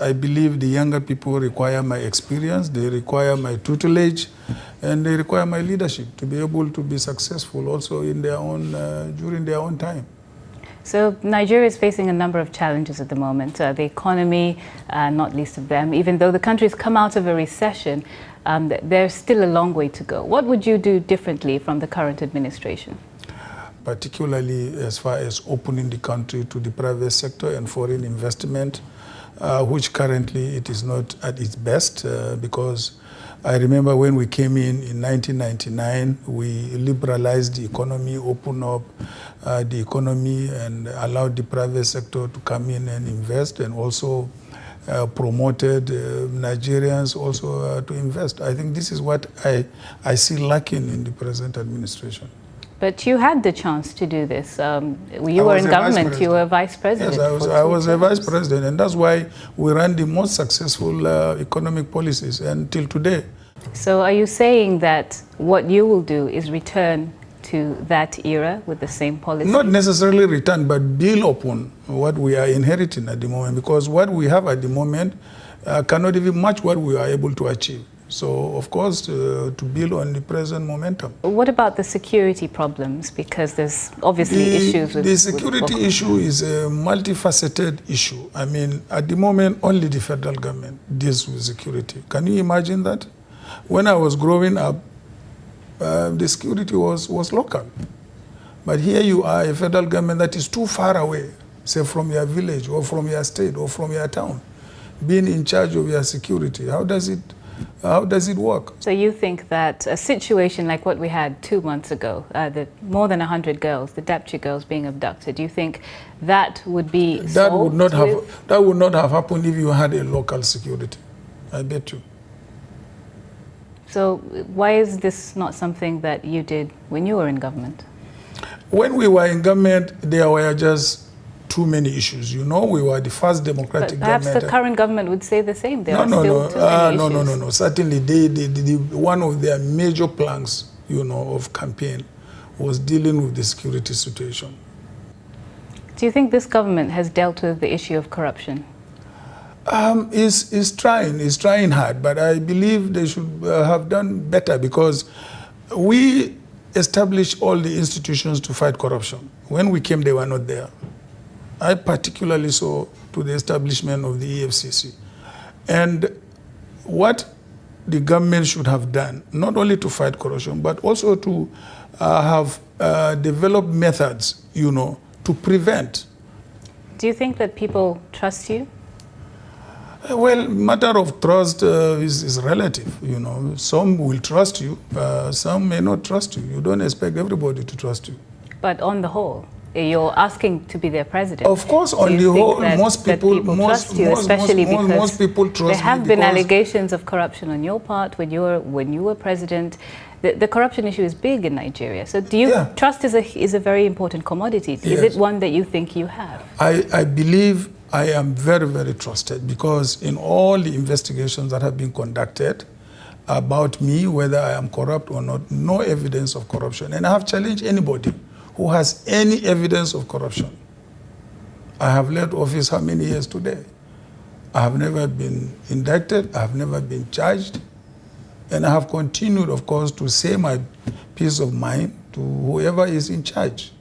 I believe the younger people require my experience, they require my tutelage, and they require my leadership to be able to be successful also in their own, during their own time. So Nigeria is facing a number of challenges at the moment. The economy, not least of them. Even though the country has come out of a recession, there's still a long way to go. What would you do differently from the current administration? Particularly as far as opening the country to the private sector and foreign investment, which currently it is not at its best, because I remember when we came in 1999, we liberalized the economy, opened up the economy and allowed the private sector to come in and invest, and also promoted Nigerians also to invest. I think this is what I see lacking in the present administration. But you had the chance to do this. You were in government, you were vice president. Yes, I was a vice president, and that's why we ran the most successful economic policies until today. So are you saying that what you will do is return to that era with the same policy? Not necessarily return, but build upon what we are inheriting at the moment, because what we have at the moment cannot even match what we are able to achieve. So, of course, to build on the present momentum. What about the security problems? Because there's obviously issues with... The security issue is a multifaceted issue. I mean, at the moment, only the federal government deals with security. Can you imagine that? When I was growing up, the security was local. But here you are, a federal government that is too far away, say from your village or from your state or from your town, being in charge of your security. How does it work? So you think that a situation like what we had 2 months ago, more than 100 girls, the Dapchi girls being abducted, do you think that would be that would not have happened if you had a local security, I bet you. So why is this not something that you did when you were in government? When we were in government, there were just too many issues. You know, we were the first democratic government. Perhaps the current government would say the same. There are still too many issues. No. Certainly, one of their major planks, you know, of campaign was dealing with the security situation. Do you think this government has dealt with the issue of corruption? Is trying hard, but I believe they should have done better, because we established all the institutions to fight corruption. When we came, they were not there. I particularly saw to the establishment of the EFCC. And what the government should have done, not only to fight corruption, but also to have developed methods, you know, to prevent. Do you think that people trust you? Well, matter of trust is relative, you know. Some will trust you, some may not trust you. You don't expect everybody to trust you. But on the whole, you're asking to be their president. Of course, on the whole, most people trust you, especially because most people trust there have been allegations of corruption on your part when you were president. The corruption issue is big in Nigeria. So do you trust is a very important commodity? Is it one that you think you have? I believe I am very, very trusted, because in all the investigations that have been conducted about me, whether I am corrupt or not, no evidence of corruption. And I have challenged anybody who has any evidence of corruption. I have led office how many years today? I have never been indicted, I have never been charged, and I have continued, of course, to say my peace of mind to whoever is in charge.